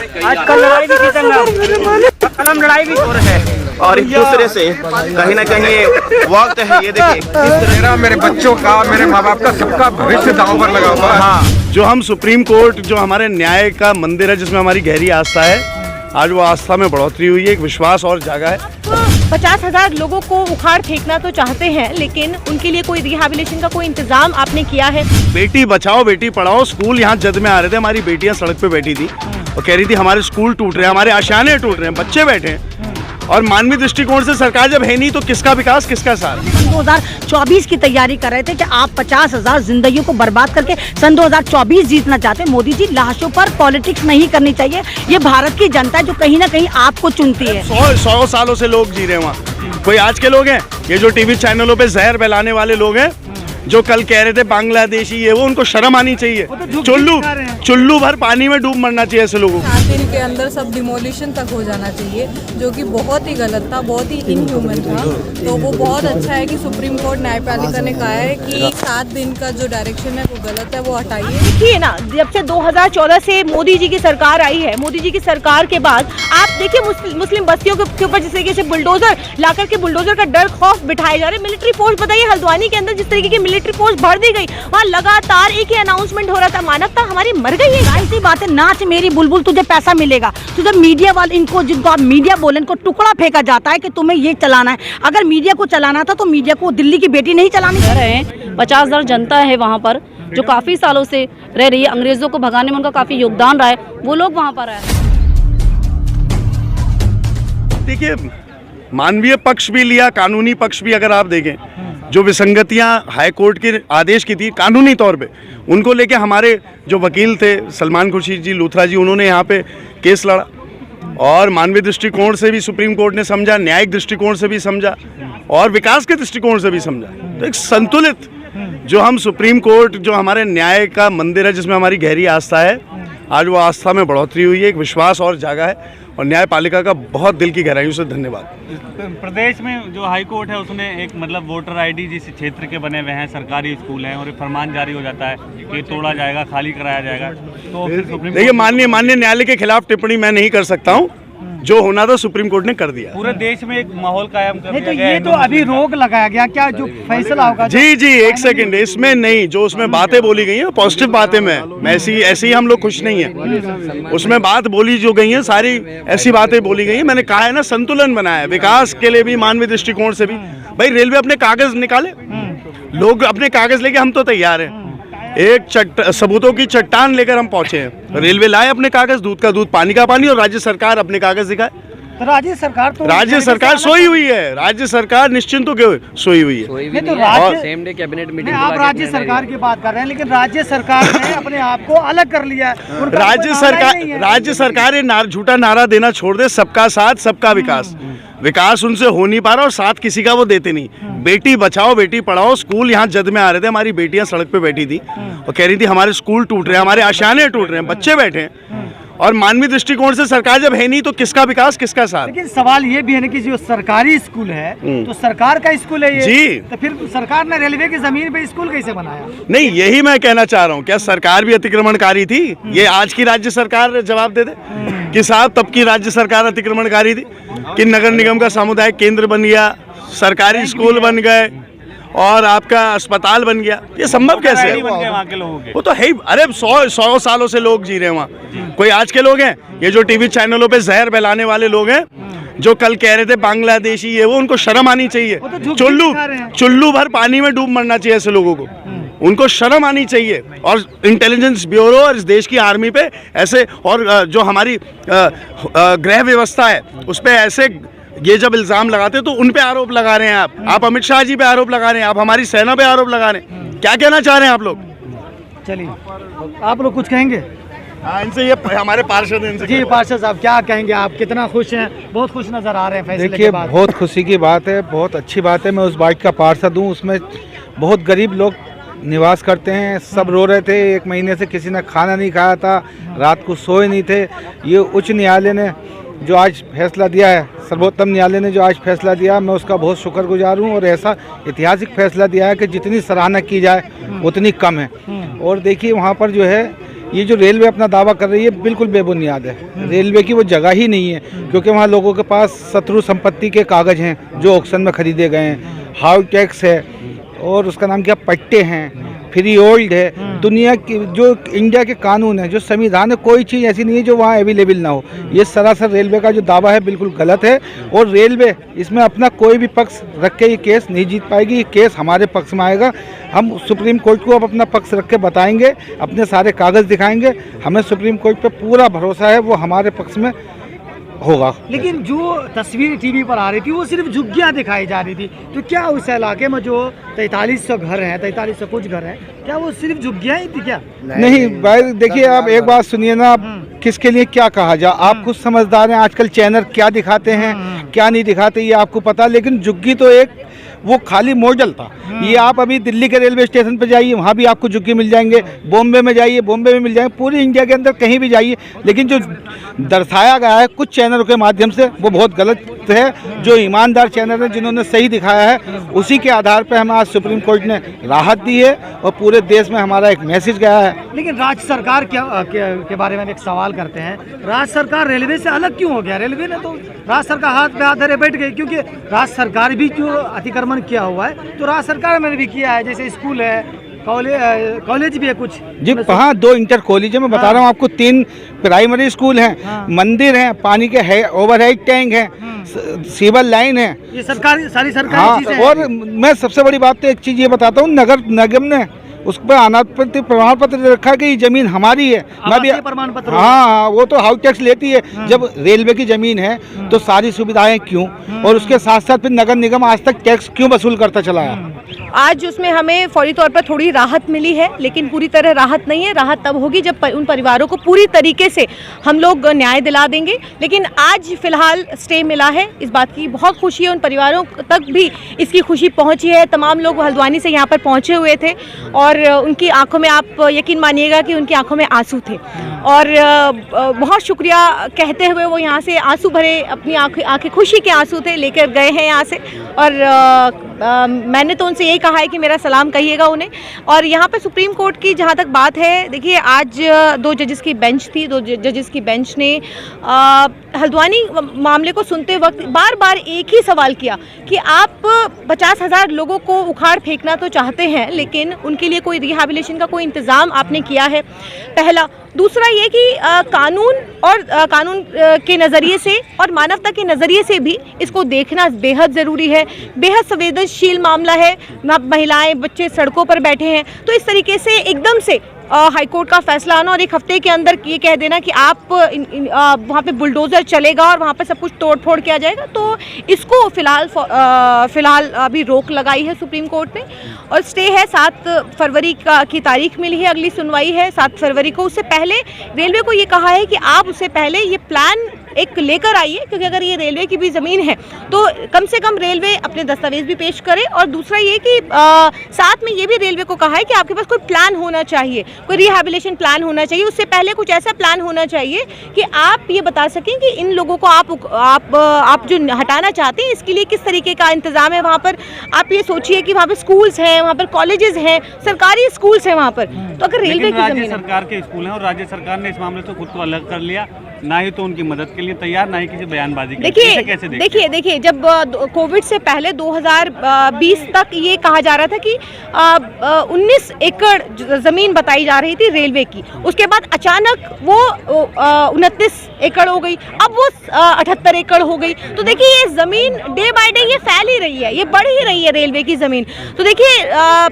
आज कल लड़ाई भी जीतेंगे, कल हम लड़ाई भी हो रहे हैं और एक दूसरे से कहीं ना कहीं ये वक्त है। ये देखिए मेरा, मेरे बच्चों का, मेरे माँ बाप का, सबका भविष्य दांव पर लगा हुआ है। हाँ, जो हम सुप्रीम कोर्ट, जो हमारे न्याय का मंदिर है, जिसमें हमारी गहरी आस्था है, आज वो आस्था में बढ़ोतरी हुई है, एक विश्वास और जागा है। 50,000 लोगों को उखाड़ फेंकना तो चाहते हैं, लेकिन उनके लिए कोई रिहैबिलिटेशन का कोई इंतजाम आपने किया है? बेटी बचाओ बेटी पढ़ाओ स्कूल यहाँ जद में आ रहे थे, हमारी बेटियां सड़क पे बैठी थी और कह रही थी हमारे स्कूल टूट रहे हैं, हमारे आशाने टूट रहे हैं, बच्चे बैठे हैं। और मानवीय दृष्टिकोण से सरकार जब है नहीं तो किसका विकास, किसका साथ? 2024 की तैयारी कर रहे थे कि आप 50,000 जिंदगियों को बर्बाद करके सन 2024 जीतना चाहते हैं। मोदी जी, लाशों पर पॉलिटिक्स नहीं करनी चाहिए। ये भारत की जनता है जो कहीं ना कहीं आपको चुनती है। 100 सालों से लोग जी रहे हैं वहाँ। कोई आज के लोग हैं? ये जो टीवी चैनलों पे जहर फैलाने वाले लोग हैं, जो कल कह रहे थे बांग्लादेशी ये वो, उनको शर्म आनी चाहिए। चुल्लू भर पानी में डूब मरना चाहिए ऐसे लोगों को। 7 दिन के अंदर सब डिमोलिशन तक हो जाना चाहिए, जो कि बहुत ही गलत था, बहुत ही इनह्यूमन था। तो वो बहुत अच्छा है कि सुप्रीम कोर्ट न्यायपालिका ने कहा है कि 7 दिन का जो डायरेक्शन है वो गलत है, वो हटाइए। देखिए ना, जब से 2014 से मोदी जी की सरकार आई है, मोदी जी की सरकार के बाद आप देखिए मुस्लिम बस्तियों के ऊपर जिस तरीके से बुलडोजर लाकर के बुलडोजर का डर खौफ बिठाए जा रहे हैं। मिलिट्री फोर्स, बताइए हल्द्वानी के अंदर जिस तरीके की मिलिट्री फोर्स भर दी गई, वहाँ लगातार एक ही अनाउंसमेंट हो रहा था, मानवता हमारी मर गई है। ऐसी बात है, नाच मेरी बुलबुल, तुझे पैसा मिलेगा। तुझे मीडिया वाले, इनको जिनको आप मीडिया बोले, इनको टुकड़ा फेंका जाता है कि तुम्हें ये चलाना है। अगर मीडिया को चलाना था तो मीडिया को दिल्ली की बेटी नहीं चलानी। 50,000 जनता है वहाँ पर जो काफी सालों से रह रही है, अंग्रेजों को भगाने में उनका काफी योगदान रहा है, वो लोग वहाँ पर है। देखिए, मानवीय पक्ष भी लिया, कानूनी पक्ष भी अगर आप देखें, जो विसंगतियां हाई कोर्ट के आदेश की थी कानूनी तौर पे, उनको लेके हमारे जो वकील थे सलमान खुर्शीद जी, लूथरा जी, उन्होंने यहाँ पे केस लड़ा और मानवीय दृष्टिकोण से भी सुप्रीम कोर्ट ने समझा, न्यायिक दृष्टिकोण से भी समझा और विकास के दृष्टिकोण से भी समझा। तो एक संतुलित, जो हम सुप्रीम कोर्ट, जो हमारे न्याय का मंदिर है, जिसमें हमारी गहरी आस्था है, आज वो आस्था में बढ़ोतरी हुई है, एक विश्वास और जागा है। और न्यायपालिका का बहुत दिल की गहराइयों से धन्यवाद। प्रदेश में जो हाई कोर्ट है उसने एक मतलब वोटर आईडी जिस क्षेत्र के बने हुए हैं, सरकारी स्कूल हैं, और एक फरमान जारी हो जाता है कि तोड़ा जाएगा, खाली कराया जाएगा। तो फिर सुप्रीम देखिए, माननीय न्यायालय के खिलाफ टिप्पणी मैं नहीं कर सकता हूँ, जो होना था सुप्रीम कोर्ट ने कर दिया। पूरे देश में एक माहौल कायम कर दिया गया। ये तो अभी रोक लगाया गया, क्या जो फैसला होगा? जी, एक सेकंड, इसमें नहीं, जो उसमें बातें बोली गई हैं पॉजिटिव बातें में ऐसे ही हम लोग खुश नहीं है। उसमें बात बोली जो गई है सारी ऐसी बातें बोली गई है। मैंने कहा है ना, संतुलन बनाया, विकास के लिए भी, मानवीय दृष्टिकोण से भी। भाई रेलवे अपने कागज निकाले, लोग अपने कागज लेके, हम तो तैयार हैं। एक सबूतों की चट्टान लेकर हम पहुंचे हैं। रेलवे लाए अपने कागज, दूध का दूध, पानी का पानी, और राज्य सरकार अपने कागज दिखाए। तो राज्य सरकार सोई हुई है, राज्य सरकार निश्चिंत होकर सोई हुई है। तो सेम डे कैबिनेट मीटिंग आप राज्य सरकार की बात कर रहे हैं, लेकिन राज्य सरकार ने अपने आप को अलग कर लिया है। राज्य सरकार ये झूठा नारा देना छोड़ दे, सबका साथ सबका विकास। विकास उनसे हो नहीं पा रहा और साथ किसी का वो देते नहीं। बेटी बचाओ बेटी पढ़ाओ स्कूल यहाँ जद में आ रहे थे, हमारी बेटियां सड़क पे बैठी थी और कह रही थी हमारे स्कूल टूट रहे हैं, हमारे आशाने टूट रहे हैं, बच्चे बैठे हैं। और मानवीय दृष्टिकोण से सरकार जब है नहीं तो किसका विकास, किसका साथ? लेकिन सवाल ये भी है ना कि जो सरकारी स्कूल है तो सरकार का स्कूल है ये जी, तो फिर सरकार ने रेलवे की जमीन पे स्कूल कैसे बनाया? नहीं, यही मैं कहना चाह रहा हूँ। क्या सरकार भी अतिक्रमणकारी थी? ये आज की राज्य सरकार जवाब दे दे कि साहब तब की राज्य सरकार अतिक्रमणकारी थी कि नगर निगम का सामुदायिक केंद्र बन गया, सरकारी स्कूल बन गए और आपका अस्पताल बन गया। ये संभव कैसे है? वहाँ के लोगों के वो तो है ही। अरे 100 सालों से लोग जी रहे हैं वहाँ। कोई आज के लोग हैं? ये जो टीवी चैनलों पे जहर फैलाने वाले लोग हैं, जो कल कह रहे थे बांग्लादेशी ये वो, उनको शर्म आनी चाहिए। चुल्लू भर पानी में डूब मरना चाहिए ऐसे लोगों को, उनको शर्म आनी चाहिए। और इंटेलिजेंस ब्यूरो और इस देश की आर्मी पे ऐसे, और जो हमारी गृह व्यवस्था है उस पे ऐसे ये जब इल्जाम लगाते तो उन पे आरोप लगा रहे हैं आप अमित शाह जी पे आरोप लगा रहे हैं, आप हमारी सेना पे आरोप लगा रहे हैं। क्या कहना चाह रहे हैं आप लोग? चलिए, आप लोग कुछ कहेंगे? इनसे ये हमारे पार्षद हैं, जी पार्षद साहब क्या कहेंगे? आप कितना खुश हैं? बहुत खुश नजर आ रहे हैं फैसले देखिए, बहुत खुशी की बात है, बहुत अच्छी बात है। मैं उस बाइक का पार्षद हूँ, उसमें बहुत गरीब लोग निवास करते हैं। सब रो रहे थे, 1 महीने से किसी ने खाना नहीं खाया था, रात को सोए नहीं थे। ये उच्च न्यायालय ने जो आज फैसला दिया है, सर्वोत्तम न्यायालय ने जो आज फैसला दिया, मैं उसका बहुत शुक्रगुजार हूँ। और ऐसा ऐतिहासिक फैसला दिया है कि जितनी सराहना की जाए उतनी कम है। और देखिए, वहाँ पर जो है ये जो रेलवे अपना दावा कर रही है बिल्कुल बेबुनियाद है। रेलवे की वो जगह ही नहीं है, क्योंकि वहाँ लोगों के पास शत्रु संपत्ति के कागज़ हैं जो ऑक्शन में खरीदे गए हैं, हाउ टैक्स है और उसका नाम क्या पट्टे हैं, फ्री होल्ड है। दुनिया की जो इंडिया के कानून है, जो संविधान है, कोई चीज़ ऐसी नहीं है जो वहाँ अवेलेबल ना हो। ये सरासर रेलवे का जो दावा है बिल्कुल गलत है और रेलवे इसमें अपना कोई भी पक्ष रख के ये केस नहीं जीत पाएगी। ये केस हमारे पक्ष में आएगा। हम सुप्रीम कोर्ट को अब अपना पक्ष रख के बताएंगे, अपने सारे कागज़ दिखाएंगे। हमें सुप्रीम कोर्ट पे पूरा भरोसा है, वो हमारे पक्ष में होगा। लेकिन जो तस्वीर टीवी पर आ रही थी वो सिर्फ झुग्गियां दिखाई जा रही थी, तो क्या उस इलाके में जो 4300 घर हैं, 4300 कुछ घर हैं, क्या वो सिर्फ झुग्गियां ही थी क्या? नहीं भाई, देखिए आप एक बात सुनिए ना, किसके लिए क्या कहा जा, आप खुद समझदार हैं। आजकल चैनल क्या दिखाते हैं क्या नहीं दिखाते ये आपको पता, लेकिन झुग्गी तो एक वो खाली मॉडल था। ये आप अभी दिल्ली के रेलवे स्टेशन पर जाइए, वहाँ भी आपको झुग्गी मिल जाएंगे। बॉम्बे में जाइए, बॉम्बे में मिल जाएंगे। पूरी इंडिया के अंदर कहीं भी जाइए, लेकिन जो दर्शाया गया है कुछ चैनलों के माध्यम से वो बहुत गलत है। जो ईमानदार चैनल हैं जिन्होंने सही दिखाया है, उसी के आधार पर हमें आज सुप्रीम कोर्ट ने राहत दी है और पूरे देश में हमारा एक मैसेज गया है। लेकिन राज्य सरकार के बारे में एक सवाल करते हैं, राज्य सरकार रेलवे से अलग क्यों हो गया? रेलवे ने तो राज्य सरकार हाथ पे हाथ धरे बैठ गई, क्योंकि राज्य सरकार भी जो अतिक्रमण किया हुआ है तो राज्य सरकार ने भी किया है। जैसे स्कूल है, कॉलेज भी है कुछ जी। हाँ, 2 इंटर कॉलेज है। मैं बता रहा हूँ आपको, 3 प्राइमरी स्कूल हैं, मंदिर हैं, पानी के ओवरहेड टैंक हैं, सिविल लाइन है। ये सरकारी सारी सरकारी चीजें हैं। और मैं सबसे बड़ी बात तो एक चीज़ ये बताता हूँ, नगर निगम ने उस पर अनापत्ति प्रमाण पत्र रखा है कि ये जमीन हमारी है। मैं भी प्रमाण पत्र, हाँ, वो तो हाउस टैक्स लेती है। जब रेलवे की जमीन है तो सारी सुविधाएं क्यों, और उसके साथ साथ फिर नगर निगम आज तक टैक्स क्यों वसूल करता चला है? आज उसमें हमें फौरी तौर पर थोड़ी राहत मिली है, लेकिन पूरी तरह राहत नहीं है। राहत तब होगी जब उन परिवारों को पूरी तरीके से हम लोग न्याय दिला देंगे। लेकिन आज फिलहाल स्टे मिला है, इस बात की बहुत खुशी है। उन परिवारों तक भी इसकी खुशी पहुंची है। तमाम लोग हल्द्वानी से यहाँ पर पहुंचे हुए थे और उनकी आंखों में, आप यकीन मानिएगा कि उनकी आंखों में आंसू थे और बहुत शुक्रिया कहते हुए वो यहाँ से आंसू भरे, अपनी आंखें खुशी के आंसू थे, लेकर गए हैं यहाँ से। और मैंने तो उनसे यही कहा है कि मेरा सलाम कहिएगा उन्हें। और यहाँ पे सुप्रीम कोर्ट की जहाँ तक बात है, देखिए आज 2 जजेस की बेंच थी। 2 जजेस की बेंच ने हल्द्वानी मामले को सुनते वक्त बार बार एक ही सवाल किया कि आप 50,000 लोगों को उखाड़ फेंकना तो चाहते हैं, लेकिन उनके लिए कोई रिहैबिलिटेशन का कोई इंतज़ाम आपने किया है? पहला। दूसरा ये कि कानून और कानून के नज़रिए से और मानवता के नज़रिए से भी इसको देखना बेहद ज़रूरी है। बेहद संवेदनशील मामला है। महिलाएं, बच्चे सड़कों पर बैठे हैं, तो इस तरीके से एकदम से हाईकोर्ट का फैसला आना और 1 हफ्ते के अंदर ये कह देना कि आप वहाँ पे बुलडोज़र चलेगा और वहाँ पे सब कुछ तोड़ फोड़ किया जाएगा, तो इसको फ़िलहाल अभी रोक लगाई है सुप्रीम कोर्ट ने। और स्टे है 7 फरवरी की तारीख मिली है, अगली सुनवाई है 7 फरवरी को। उससे पहले रेलवे को ये कहा है कि आप उससे पहले ये प्लान एक लेकर आइए, क्योंकि अगर ये रेलवे की भी ज़मीन है तो कम से कम रेलवे अपने दस्तावेज भी पेश करे। और दूसरा ये कि साथ में ये भी रेलवे को कहा है कि आपके पास कोई प्लान होना चाहिए, कोई रिहैबिलिटेशन प्लान होना चाहिए। उससे पहले कुछ ऐसा प्लान होना चाहिए कि आप ये बता सकें कि इन लोगों को आप जो हटाना चाहते हैं इसके लिए किस तरीके का इंतज़ाम है वहाँ पर। आप ये सोचिए कि वहाँ पर स्कूल्स हैं, वहाँ पर कॉलेजेस हैं, सरकारी स्कूल्स हैं वहाँ पर। तो अगर रेलवे की ज़मीन, सरकार के स्कूल हैं और राज्य सरकार ने इस मामले से खुद को अलग कर लिया, ना ही तो उनकी मदद के लिए तैयार, ना ही किसी बयानबाजी के लिए। देखिए जब कोविड से पहले 2020 तक ये कहा जा रहा था कि 19 एकड़ ज़मीन बताई जा रही थी रेलवे की, उसके बाद अचानक वो 29 एकड़ हो गई, अब वो 78 एकड़ हो गई। तो देखिए ये ज़मीन डे बाय डे ये फैल ही रही है, ये बढ़ ही रही है रेलवे की ज़मीन। तो देखिए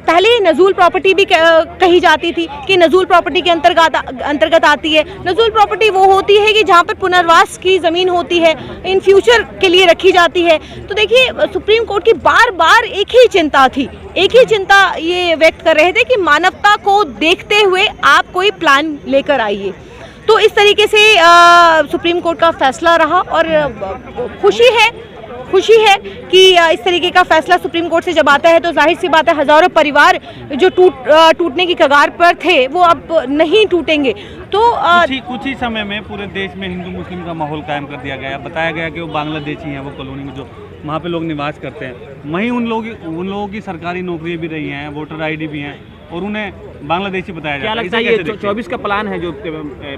पहले नजूल प्रॉपर्टी भी कही जाती थी कि नजूल प्रॉपर्टी के अंतर्गत आती है। नजूल प्रॉपर्टी वो होती है कि जहाँ पर पुनर्वास की ज़मीन होती है, इन फ्यूचर के लिए रखी जाती है। तो देखिए सुप्रीम कोर्ट की बार बार एक ही चिंता थी, एक ही चिंता ये व्यक्त कर रहे थे कि मानवता को देखते हुए आप कोई प्लान लेकर आइए। तो इस तरीके से सुप्रीम कोर्ट का फैसला रहा और खुशी है कि इस तरीके का फैसला सुप्रीम कोर्ट से जब आता है तो जाहिर सी बात है हज़ारों परिवार जो टूटने की कगार पर थे वो अब नहीं टूटेंगे। तो कुछ ही समय में पूरे देश में हिंदू मुस्लिम का माहौल कायम कर दिया गया। बताया गया कि वो बांग्लादेशी हैं, वो कॉलोनी में जो वहाँ पे लोग निवास करते हैं, वहीं उन लोगों की सरकारी नौकरियाँ भी रही हैं, वोटर ID भी हैं और उन्हें बांग्लादेशी बताया क्या जाता है। लगता है इसे ये कैसे देखते हैं? 24 का प्लान है जो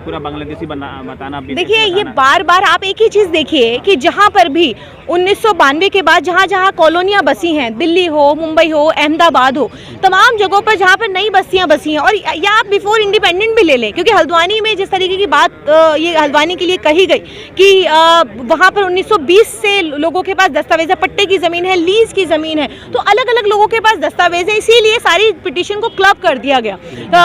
पूरा बांग्लादेशी बताना? देखिए ये बार बार आप एक ही चीज देखिए कि जहाँ पर भी 1992 के बाद जहाँ जहाँ कॉलोनियाँ बसी हैं, दिल्ली हो, मुंबई हो, अहमदाबाद हो, तमाम जगहों पर जहाँ पर नई बस्तियाँ बसी हैं, और या आप बिफोर इंडिपेंडेंट भी ले लें, क्योंकि हल्द्वानी में जिस तरीके की बात ये हल्द्वानी के लिए कही गई कि वहाँ पर 1920 से लोगों के पास दस्तावेज है, पट्टे की ज़मीन है, लीज की ज़मीन है, तो अलग अलग लोगों के पास दस्तावेज है, इसीलिए सारी पिटीशन को क्लब कर दिया गया।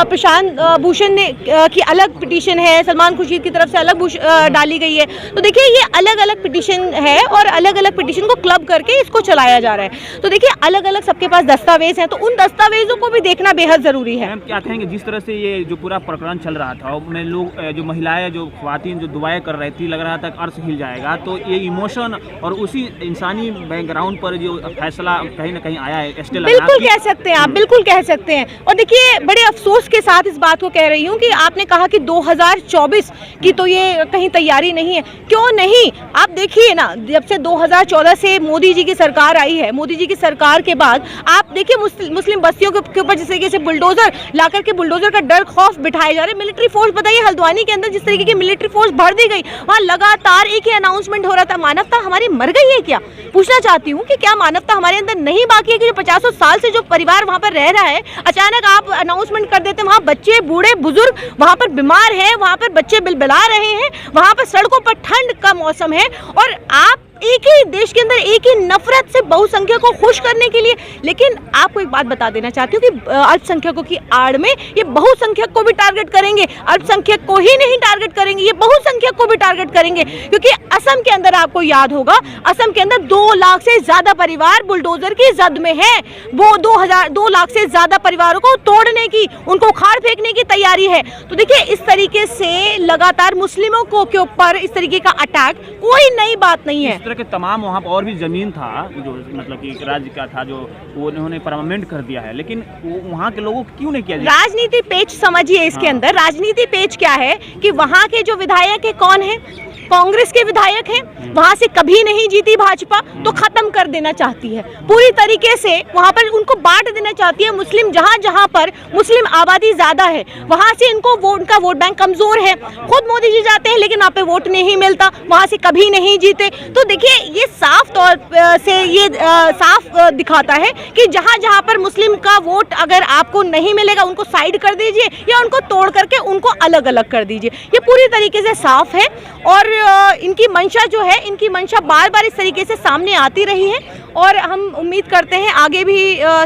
प्रशांत भूषण ने की अलग पिटीशन है, सलमान खुर्शीद की तरफ से अलग डाली गई है। तो देखिए ये अलग अलग पिटीशन है और अलग अलग पिटीशन को क्लब करके इसको चलाया जा रहा है। तो देखिए अलग अलग सबके पास दस्तावेज हैं, तो उन दस्तावेजों को भी देखना बेहद ज़रूरी है। मैम क्या कहेंगे जिस तरह से ये जो पूरा प्रकरण चल रहा था, उसमें लोग जो महिलाएं जो ख्वातीन जो दुआएं कर रही थी, लग रहा था अर्श हिल जाएगा, तो ये इमोशन और उसी इंसानी बैकग्राउंड पर जो फैसला कहीं ना कहीं आया है, बिल्कुल कह सकते हैं आप, बिल्कुल कह सकते हैं। और देखिए बड़े अफसोस के साथ इस बात को कह रही हूँ कि आपने कहा कि 2024 की तो ये कहीं तैयारी नहीं है। क्यों नहीं, आप देखिए ना, जब से 2014 से मोदी जी की सरकार आई है, मोदी जी की सरकार के बाद आप देखिए मुस्लिम बस्तियों के ऊपर जिस तरीके से बुलडोजर ला करके बुलडोजर का डर खौफ बिठाए जा रहे हैं। मिलिट्री फोर्स बताइए, हल्द्वानी के अंदर जिस तरीके की मिलिट्री फोर्स भर दी गई, वहाँ लगातार एक ही अनाउंसमेंट हो रहा था। मानवता हमारी मर गई है क्या? पूछना चाहती हूँ कि क्या मानवता हमारे अंदर नहीं बाकी है कि जो 50 साल से जो परिवार वहाँ पर रह रहा है, अचानक आप अनाउंसमेंट कर देते हैं, वहाँ बच्चे बूढ़े बुजुर्ग वहाँ पर बीमार हैं, वहाँ पर बच्चे बिलबिला रहे हैं, वहाँ पर सड़कों पर ठंड का मौसम है, और आप एक ही देश के अंदर एक ही नफरत से बहुसंख्यक को खुश करने के लिए। लेकिन आपको एक बात बता देना चाहती हूँ कि अल्पसंख्यकों की आड़ में ये बहुसंख्यक को भी टारगेट करेंगे, अल्पसंख्यक को ही नहीं टारगेट करेंगे, ये बहुसंख्यक को भी टारगेट करेंगे। क्योंकि असम के अंदर आपको याद होगा, असम के अंदर 2 लाख से ज्यादा परिवार बुलडोजर की जद में है। वो 2 लाख से ज्यादा परिवारों को तोड़ने की, उनको उखाड़ फेंकने की तैयारी है। तो देखिए इस तरीके से लगातार मुस्लिमों को के ऊपर इस तरीके का अटैक कोई नई बात नहीं है। इस तरह के तमाम वहाँ पर और भी ज़मीन था जो मतलब कि राज्य का था, जो वो उन्होंने परमानेंट कर दिया है, लेकिन वहाँ के लोगों को क्यों नहीं किया? राजनीति पेच समझिए इसके अंदर। राजनीति पेच क्या है कि वहाँ के जो विधायक है कौन है, कांग्रेस के विधायक हैं, वहां से कभी नहीं जीती भाजपा, तो खत्म कर देना चाहती है पूरी तरीके से, वहां पर उनको बांट देना चाहती है। मुस्लिम जहां जहां पर मुस्लिम आबादी ज्यादा है वहां से इनको उनका वोट बैंक कमजोर है। खुद मोदी जी जाते हैं लेकिन वहाँ पे वोट नहीं मिलता, वहां से कभी नहीं जीते। तो देखिए ये साफ तौर से ये साफ दिखाता है कि जहां जहां पर मुस्लिम का वोट अगर आपको नहीं मिलेगा, उनको साइड कर दीजिए या उनको तोड़ करके उनको अलग अलग कर दीजिए। ये पूरी तरीके से साफ है और इनकी मंशा जो है, इनकी मंशा बार बार इस तरीके से सामने आती रही है। और हम उम्मीद करते हैं आगे भी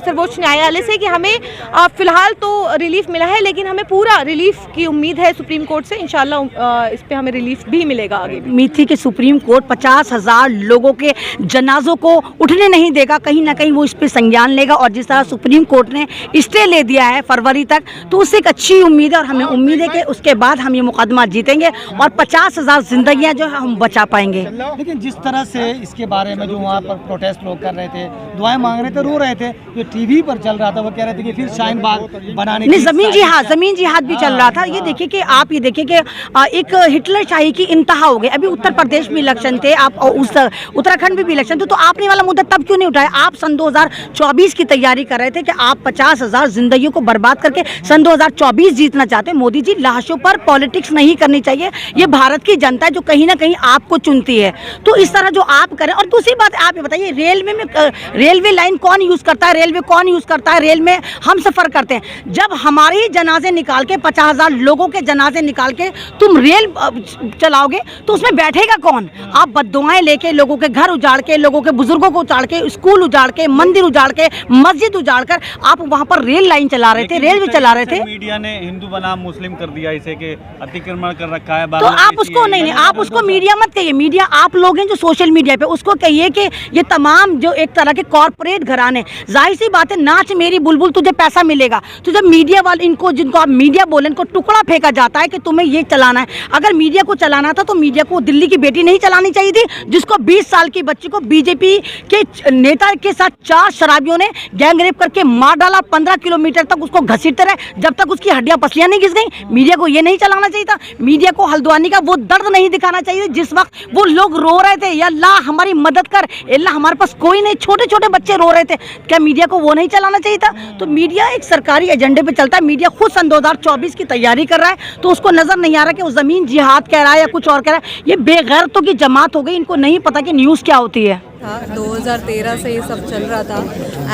सर्वोच्च न्यायालय से कि हमें फिलहाल तो रिलीफ मिला है, लेकिन हमें पूरा रिलीफ की उम्मीद है सुप्रीम कोर्ट से। इंशाल्लाह इस पे हमें रिलीफ भी मिलेगा आगे भी। उम्मीद थी कि सुप्रीम कोर्ट 50,000 लोगों के जनाजों को उठने नहीं देगा, कहीं ना कहीं वो इस पे संज्ञान लेगा। और जिस तरह सुप्रीम कोर्ट ने स्टे ले दिया है फरवरी तक, तो उससे एक अच्छी उम्मीद है और हमें उम्मीद है कि उसके बाद हम ये मुकदमा जीतेंगे और 50,000 जिंदगियां जो है हम बचा पाएंगे। लेकिन जिस तरह से इसके बारे में जो वहाँ पर प्रोटेस्ट लोग कर रहे थे, दुआएं मांग रहे थे, रो रहे थे, जो टीवी पर चल रहा था वो कह रहे थे कि फिर शाहीन बाग बनाने की जमीन जिहाद भी चल रहा था। ये देखिए कि आप ये देखिए कि एक हिटलर शाही की इंतहा हो गई। अभी उत्तर प्रदेश में इलेक्शन थे, आप उस उत्तराखंड में भी इलेक्शन थे, तो आपने वाला मुद्दा तब क्यों नहीं उठाया? आप सन 2024 की तैयारी कर रहे थे कि आप 50,000 जिंदगियों को बर्बाद करके सन 2024 जीतना चाहते हैं। मोदी जी, लाशों पर पॉलिटिक्स नहीं करनी चाहिए। ये भारत की जनता है जो कहीं ना कहीं आपको चुनती है, तो इस तरह जो आप करें। और दूसरी बात आप ये बताइए, रेलवे लाइन कौन यूज करता है, रेलवे कौन यूज करता है? रेल में हम सफर करते हैं। जब हमारे जनाजे निकाल के 50,000 लोगों के जनाजे निकाल के तुम रेल चलाओगे तो उसमें बैठेगा कौन? आप बद्दुआएं लेके, लोगों के घर उजाड़ के, लोगों के बुजुर्गों को उजाड़ के, स्कूल उजाड़ के, मंदिर उजाड़ के, मस्जिद उजाड़ कर आप वहां पर रेल लाइन चला रहे थे, रेलवे चला रहे थे। मीडिया ने हिंदू बनाम मुस्लिम कर दिया इसे, कि अतिक्रमण कर रखा है। तो आप उसको नहीं, आप उसको मीडिया मत कहिए। मीडिया आप लोग हैं जो सोशल मीडिया पे, उसको कहिए कि ये तमाम जो एक तरह के कॉर्पोरेट घराने, जाहिर सी बात है, नाच मेरी बुलबुल तुझे पैसा मिलेगा। तो जब मीडिया वाले इनको, जिनको आप मीडिया बोले, इनको टुकड़ा फेंका जाता है कि तुम्हें ये चलाना है। अगर मीडिया को चलाना था तो मीडिया को दिल्ली की बेटी नहीं चलानी चाहिए थी, जिसको 20 साल की बच्ची को बीजेपी के नेता के साथ 4 शराबियों ने गैंग रेप करके मार डाला। 15 किलोमीटर तक उसको घसीटते रहे जब तक उसकी हड्डियां पसलियां नहीं घिस गई। मीडिया को ये नहीं चलाना चाहिए था। मीडिया को हल्द्वानी का वो दर्द नहीं दिखाया जाना चाहिए जिस वक्त वो लोग रो रहे थे, या अल्लाह हमारी मदद कर, अल्लाह हमारे पास कोई नहीं, छोटे छोटे बच्चे रो रहे थे, क्या मीडिया को वो नहीं चलाना चाहिए था? तो मीडिया एक सरकारी एजेंडे पे चलता है। मीडिया खुद सन 2024 की तैयारी कर रहा है, तो उसको नजर नहीं आ रहा कि वो जमीन जिहाद कह रहा है या कुछ और कह रहा है। ये बेगैरतों की जमात हो गई, इनको नहीं पता कि न्यूज़ क्या होती है। 2013 से ये सब चल रहा था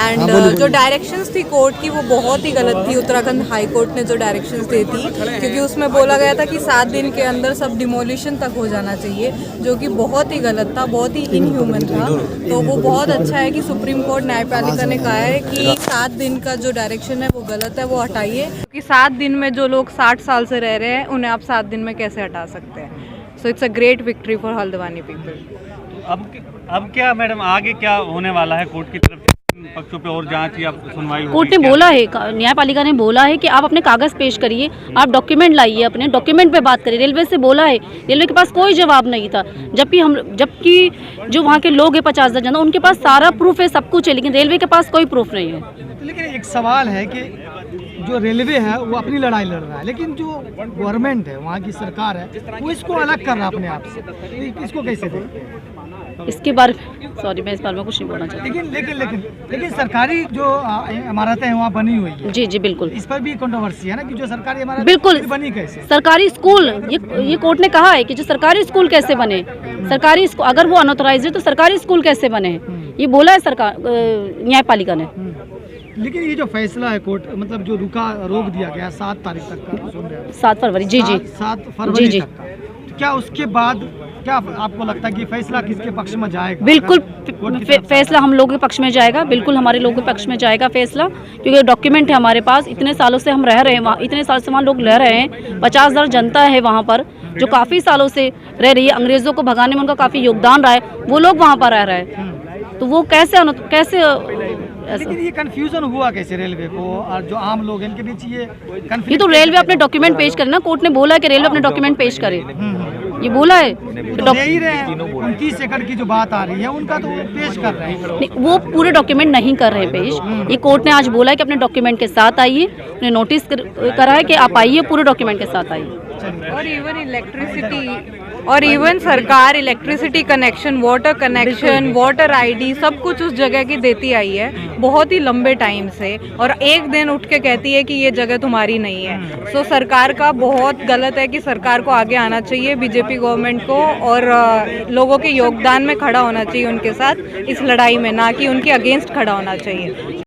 एंड जो डायरेक्शंस थी कोर्ट की वो बहुत ही गलत थी। उत्तराखंड हाई कोर्ट ने जो डायरेक्शंस दी थी, क्योंकि उसमें बोला गया था कि 7 दिन के अंदर सब डिमोलिशन तक हो जाना चाहिए, जो कि बहुत ही गलत था, बहुत ही इनह्यूमन था। तो वो बहुत अच्छा है कि सुप्रीम कोर्ट न्यायपालिका ने कहा है कि 7 दिन का जो डायरेक्शन है वो गलत है, वो हटाइए, क्योंकि 7 दिन में जो लोग 60 साल से रह रहे हैं उन्हें आप 7 दिन में कैसे हटा सकते हैं। So it's a great victory for Haldwani people. अब क्या मैडम आगे क्या होने वाला है? कोर्ट की तरफ से पक्षों पे और जांच या सुनवाई होगी? कोर्ट ने बोला है, न्यायपालिका ने बोला है कि आप अपने कागज पेश करिए, आप डॉक्यूमेंट लाइए, अपने डॉक्यूमेंट पे बात करिए। रेलवे से बोला है, रेलवे के पास कोई जवाब नहीं था, जबकि जो वहाँ के लोग हैं 50,000 जनता, उनके पास सारा प्रूफ है, सब कुछ है, लेकिन रेलवे के पास कोई प्रूफ नहीं है। लेकिन एक सवाल है कि जो रेलवे है वो अपनी लड़ाई लड़ रहा है, लेकिन जो गवर्नमेंट है, वहाँ की सरकार है, वो इसको अलग कर रहा है अपने आप से, तो इसको कैसे देखें? इसके बारे सॉरी मैं इस बारे में कुछ नहीं बोलना चाहती। लेकिन सरकारी जो इमारतें हैं वहाँ बनी हुई है। जी बिल्कुल, इस पर भी कंट्रोवर्सी है ना कि जो सरकारी इमारत बिल्कुल बनी कैसे? सरकारी स्कूल, ये कोर्ट ने कहा है कि जो सरकारी स्कूल कैसे बने, सरकारी स्कूल अगर वो अनऑथराइज्ड है तो सरकारी स्कूल कैसे बने, ये बोला है सरकार न्यायपालिका ने। लेकिन ये जो फैसला है कोर्ट मतलब जो रोक दिया गया 7 तारीख तक का, सुन रहे हैं 7 फरवरी, जी 7 फरवरी तक का, तो क्या उसके बाद क्या आपको लगता है कि फैसला किसके पक्ष में जाएगा? बिल्कुल फैसला हम लोगों के पक्ष में जाएगा, बिल्कुल हमारे लोगों के पक्ष में जाएगा फैसला, क्योंकि डॉक्यूमेंट है हमारे पास, इतने सालों से हम रह रहे हैं वहाँ, इतने साल से वहाँ लोग रह रहे हैं, 50,000 जनता है वहाँ पर जो काफ़ी सालों से रह रही है, अंग्रेज़ों को भगाने में उनका काफ़ी योगदान रहा है, वो लोग वहाँ पर रह रहे हैं, तो वो कैसे लेकिन ये कंफ्यूजन हुआ कैसे रेलवे को और जो आम लोग हैं इनके बीच ये तो रेलवे अपने डॉक्यूमेंट पेश करे ना, कोर्ट ने बोला है कि रेलवे अपने डॉक्यूमेंट पेश करे, ये बोला है। तो दे ही रहे हैं, 29 एकड़ की जो बात आ रही है उनका तो पेश कर रहे हैं, वो पूरे डॉक्यूमेंट नहीं कर रहे हैं पेश। ये कोर्ट ने आज बोला है कि अपने डॉक्यूमेंट के साथ आइए, उन्हें नोटिस करा है कि आप आइए, पूरे डॉक्यूमेंट के साथ आइए। और इवन सरकार इलेक्ट्रिसिटी कनेक्शन, वाटर आईडी सब कुछ उस जगह की देती आई है बहुत ही लंबे टाइम से, और एक दिन उठ के कहती है कि ये जगह तुम्हारी नहीं है। सो सरकार का बहुत गलत है कि सरकार को आगे आना चाहिए, बीजेपी गवर्नमेंट को, और लोगों के योगदान में खड़ा होना चाहिए उनके साथ इस लड़ाई में, ना कि उनके अगेंस्ट खड़ा होना चाहिए।